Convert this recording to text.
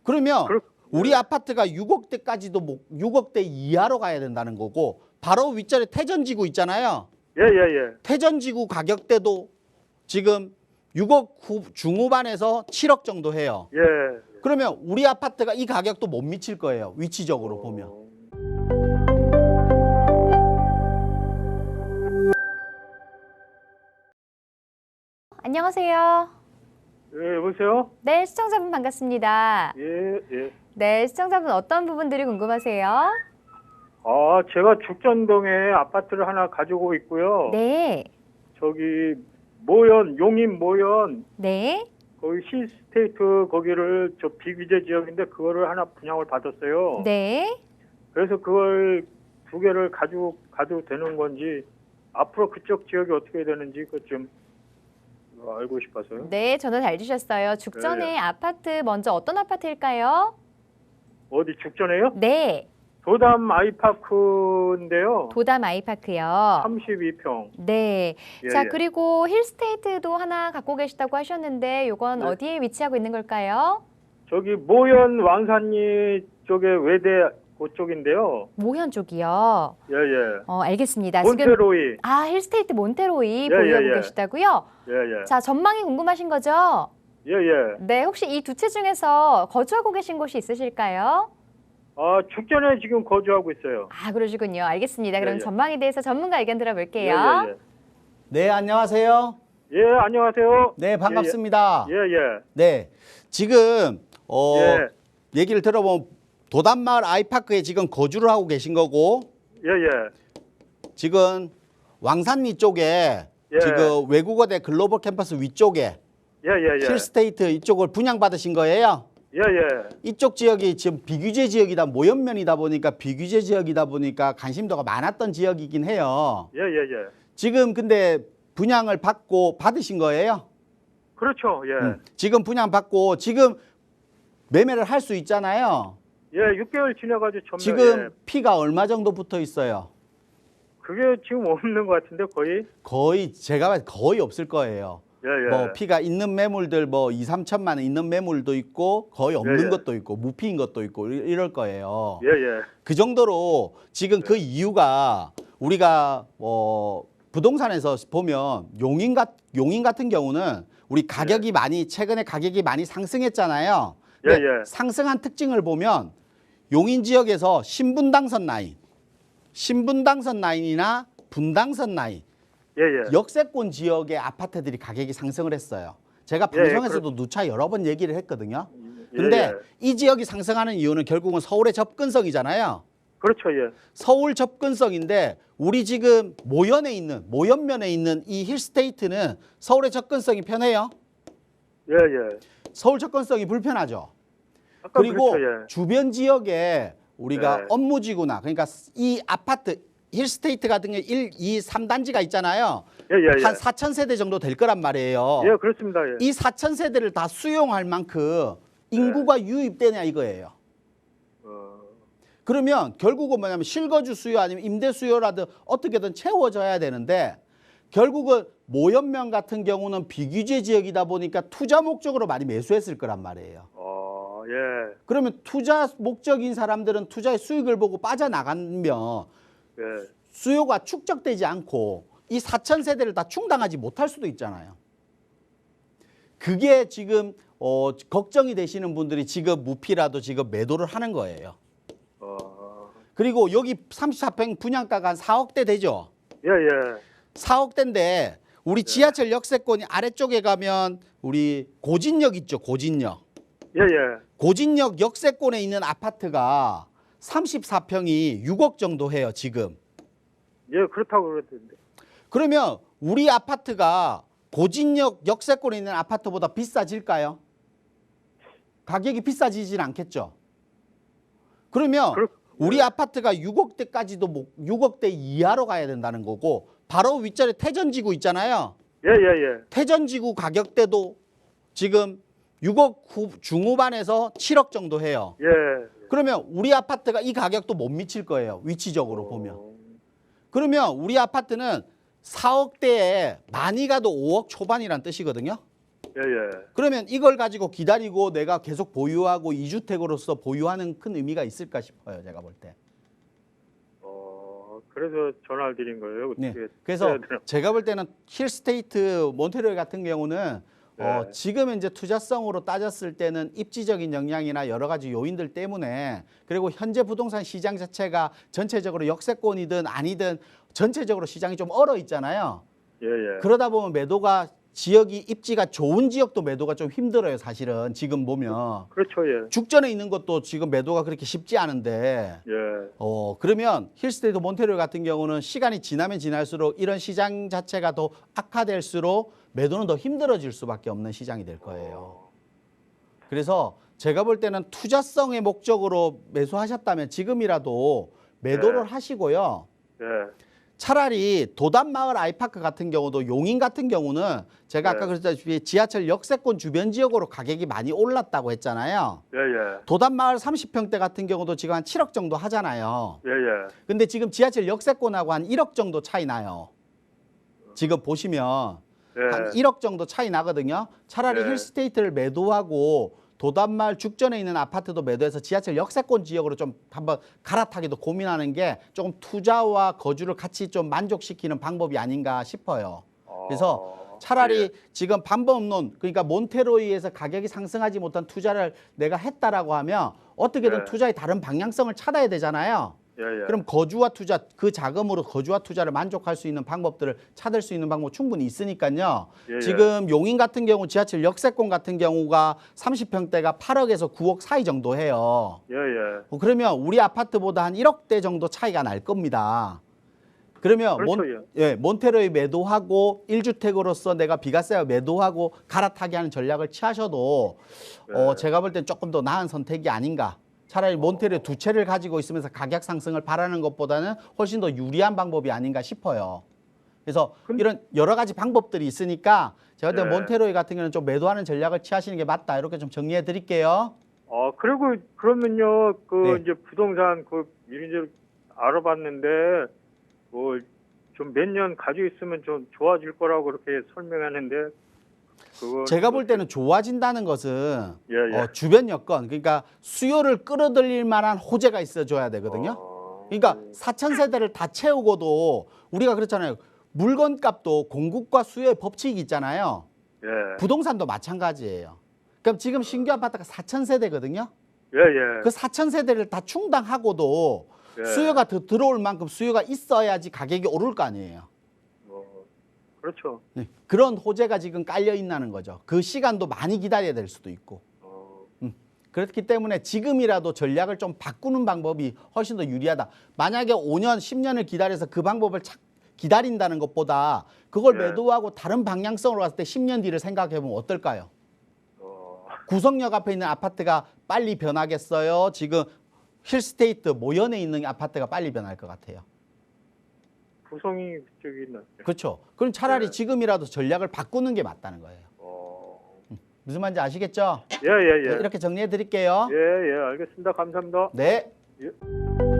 그러면 그렇- 우리 아파트가 6억대까지도 6억대 이하로 가야 된다는 거고 바로 윗자리 태전지구 있잖아요. 예, 예, 예. 태전지구 가격대도 지금 6억 중후반에서 7억 정도 해요. 예. 그러면 우리 아파트가 이 가격도 못 미칠 거예요. 위치적으로 보면. 안녕하세요. 예, 여보세요? 네, 시청자분 반갑습니다. 예, 예. 네, 시청자분 어떤 부분들이 궁금하세요? 아, 제가 죽전동에 아파트를 하나 가지고 있고요. 네, 저기 모연, 용인 모연 네, 거기 힐스테이트 거기를 저 비규제 지역인데 그거를 하나 분양을 받았어요. 네. 그래서 그걸 두 개를 가지고 가도 되는 건지 앞으로 그쪽 지역이 어떻게 되는지 그 좀 알고 싶어서요. 네, 전화 잘 주셨어요. 죽전에 네. 아파트 먼저 어떤 아파트일까요? 어디 죽전에요? 네, 도담 아이파크인데요. 도담 아이파크요. 32평. 네. 예, 자, 예. 그리고 힐스테이트도 하나 갖고 계시다고 하셨는데 요건 네. 어디에 위치하고 있는 걸까요? 저기 모연 왕산리 쪽에 외대 그쪽인데요. 모현 쪽이요. 예, 예. 알겠습니다. 지금 몬테로이. 힐스테이트 몬테로이 예, 보유하고 예, 예. 계시다고요? 예, 예. 자, 전망이 궁금하신 거죠? 예, 예. 네, 혹시 이 두 채 중에서 거주하고 계신 곳이 있으실까요? 아, 죽전에 지금 거주하고 있어요. 그러시군요. 알겠습니다. 그럼 예, 예. 전망에 대해서 전문가 의견 예, 들어볼게요. 예, 예. 네, 안녕하세요. 예, 안녕하세요. 네, 반갑습니다. 예, 예. 네. 지금 예, 얘기를 들어보면 도담마을 아이파크에 지금 거주를 하고 계신 거고 예, 예. 지금 왕산리 쪽에 예. 지금 외국어대 글로벌 캠퍼스 위쪽에 예, 예, 예. 힐스테이트 이쪽을 분양받으신 거예요. 예, 예. 이쪽 지역이 지금 비규제 지역이다, 모연면이다 보니까 비규제 지역이다 보니까 관심도가 많았던 지역이긴 해요. 예, 예, 예. 지금 근데 분양을 받으신 거예요. 그렇죠. 예. 지금 분양받고 지금 매매를 할 수 있잖아요. 예, 6개월 지나가지고 전면. 지금 예. 피가 얼마 정도 붙어 있어요? 그게 지금 없는 것 같은데 거의. 거의 제가 봤을 때 거의 없을 거예요. 예, 예. 뭐 피가 있는 매물들 뭐 2, 3천만 원 있는 매물도 있고 거의 없는 예, 예. 것도 있고 무피인 것도 있고 이럴 거예요. 예, 예. 그 정도로 지금 그 이유가 우리가 부동산에서 보면 용인 같은 경우는 우리 가격이 많이 최근에 가격이 많이 상승했잖아요. 예, 근데 예. 상승한 특징을 보면 용인 지역에서 신분당선 라인이나 분당선 라인 예, 예. 역세권 지역의 아파트들이 가격이 상승을 했어요. 제가 예, 예, 방송에서도 누차 여러 번 얘기를 했거든요. 예, 근데 예. 이 지역이 상승하는 이유는 결국은 서울의 접근성이잖아요. 그렇죠. 예. 서울 접근성인데 우리 지금 모연면에 있는 이 힐스테이트는 서울의 접근성이 편해요. 예, 예. 서울 접근성이 불편하죠. 아까 그리고 그렇죠. 예. 주변 지역에 우리가 네. 업무지구나 그러니까 이 아파트 힐스테이트 같은 게 1, 2, 3단지가 있잖아요. 예, 예, 예. 한 4,000세대 정도 될 거란 말이에요. 예, 그렇습니다. 예. 이 4,000세대를 다 수용할 만큼 인구가 유입되냐 이거예요. 어, 그러면 결국은 뭐냐면 실거주 수요 아니면 임대 수요라든 어떻게든 채워져야 되는데 결국은 모연면 같은 경우는 비규제 지역이다 보니까 투자 목적으로 많이 매수했을 거란 말이에요. 예. 그러면 투자 목적인 사람들은 투자의 수익을 보고 빠져나가면 예. 수요가 축적되지 않고 이 4,000세대를 다 충당하지 못할 수도 있잖아요. 그게 지금 걱정이 되시는 분들이 지금 무피라도 지금 매도를 하는 거예요. 그리고 여기 34평 분양가가 한 4억대 되죠. 예, 예. 4억대인데 우리 지하철 역세권이 아래쪽에 가면 우리 고진역 있죠. 고진역. 예, 예. 고진역 역세권에 있는 아파트가 34평이 6억 정도 해요. 지금. 예, 그렇다고 그랬는데. 그러면 우리 아파트가 고진역 역세권에 있는 아파트보다 비싸질까요? 가격이 비싸지진 않겠죠. 그러면 우리 아파트가 6억대까지도 6억대 이하로 가야 된다는 거고 바로 윗자리 태전지구 있잖아요. 예, 예, 예. 태전지구 가격대도 지금 6억 중후반에서 7억 정도 해요. 예. 그러면 우리 아파트가 이 가격도 못 미칠 거예요. 위치적으로 보면. 그러면 우리 아파트는 4억대에 많이 가도 5억 초반이란 뜻이거든요. 예, 예. 그러면 이걸 가지고 기다리고 내가 계속 보유하고 2주택으로서 보유하는 큰 의미가 있을까 싶어요. 제가 볼 때. 그래서 전화를 드린 거예요. 네. 어떻게 그래서 해야 되나? 제가 볼 때는 힐스테이트 몬테리올 같은 경우는 네. 지금 이제 투자성으로 따졌을 때는 입지적인 영향이나 여러 가지 요인들 때문에 그리고 현재 부동산 시장 자체가 전체적으로 역세권이든 아니든 전체적으로 시장이 좀 얼어 있잖아요. 예, 예. 그러다 보면 매도가 지역이 입지가 좋은 지역도 매도가 좀 힘들어요. 사실은 지금 보면 그렇죠, 예. 죽전에 있는 것도 지금 매도가 그렇게 쉽지 않은데 예. 그러면 힐스테이트 몬테리올 같은 경우는 시간이 지나면 지날수록 이런 시장 자체가 더 악화될수록 매도는 더 힘들어질 수밖에 없는 시장이 될 거예요. 그래서 제가 볼 때는 투자성의 목적으로 매수하셨다면 지금이라도 매도를 네. 하시고요. 예. 차라리 도담마을 아이파크 같은 경우도 용인 같은 경우는 제가 아까 네. 그랬다시피 지하철 역세권 주변 지역으로 가격이 많이 올랐다고 했잖아요. 예, 예. 도담마을 30평대 같은 경우도 지금 한 7억 정도 하잖아요. 예, 예. 근데 지금 지하철 역세권하고 한 1억 정도 차이 나요. 지금 보시면 예. 한 1억 정도 차이 나거든요. 차라리 네. 힐스테이트를 매도하고 도담마을 죽전에 있는 아파트도 매도해서 지하철 역세권 지역으로 좀 한번 갈아타기도 고민하는 게 조금 투자와 거주를 같이 좀 만족시키는 방법이 아닌가 싶어요. 그래서 차라리 예. 지금 방법론 그러니까 몬테로이에서 가격이 상승하지 못한 투자를 내가 했다라고 하면 어떻게든 네. 투자의 다른 방향성을 찾아야 되잖아요. 예, 예. 그럼 거주와 투자 그 자금으로 거주와 투자를 만족할 수 있는 방법들을 찾을 수 있는 방법 충분히 있으니까요. 예, 예. 지금 용인 같은 경우 지하철 역세권 같은 경우가 30평대가 8억에서 9억 사이 정도 해요. 예, 예. 그러면 우리 아파트보다 한 1억대 정도 차이가 날 겁니다. 그러면 그렇죠, 몬테로이 매도하고 1주택으로서 내가 비과세와 매도하고 갈아타기 하는 전략을 취하셔도 네. 제가 볼 땐 조금 더 나은 선택이 아닌가. 차라리 몬테로이 두 채를 가지고 있으면서 가격 상승을 바라는 것보다는 훨씬 더 유리한 방법이 아닌가 싶어요. 그래서 이런 여러 가지 방법들이 있으니까 제가 볼 때 네. 몬테로이 같은 경우는 좀 매도하는 전략을 취하시는 게 맞다. 이렇게 좀 정리해 드릴게요. 그리고 그러면요, 네. 이제 부동산 이런저런 알아봤는데, 좀 몇 년 가지고 있으면 좀 좋아질 거라고 그렇게 설명하는데, 그거 제가 볼 때는 좋아진다는 것은 예, 예. 주변 여건 그러니까 수요를 끌어들일 만한 호재가 있어줘야 되거든요. 그러니까 4,000세대를 다 채우고도 우리가 그렇잖아요. 물건값도 공급과 수요의 법칙이 있잖아요. 예. 부동산도 마찬가지예요. 그럼 지금 신규 아파트가 4,000세대거든요. 예, 예. 그 4,000세대를 다 충당하고도 예. 수요가 더 들어올 만큼 수요가 있어야지 가격이 오를 거 아니에요. 그렇죠. 네, 그런 호재가 지금 깔려 있다는 거죠. 그 시간도 많이 기다려야 될 수도 있고. 그렇기 때문에 지금이라도 전략을 좀 바꾸는 방법이 훨씬 더 유리하다. 만약에 5년, 10년을 기다려서 그 방법을 기다린다는 것보다 그걸 네. 매도하고 다른 방향성으로 갔을 때 10년 뒤를 생각해 보면 어떨까요? 구성역 앞에 있는 아파트가 빨리 변하겠어요? 지금 힐스테이트 모연에 있는 아파트가 빨리 변할 것 같아요. 구성이 그쪽이 있나? 그렇죠. 그럼 차라리 네. 지금이라도 전략을 바꾸는 게 맞다는 거예요. 무슨 말인지 아시겠죠? 예, 예, 예. 이렇게 정리해 드릴게요. 예, 예, 알겠습니다. 감사합니다. 네. 예.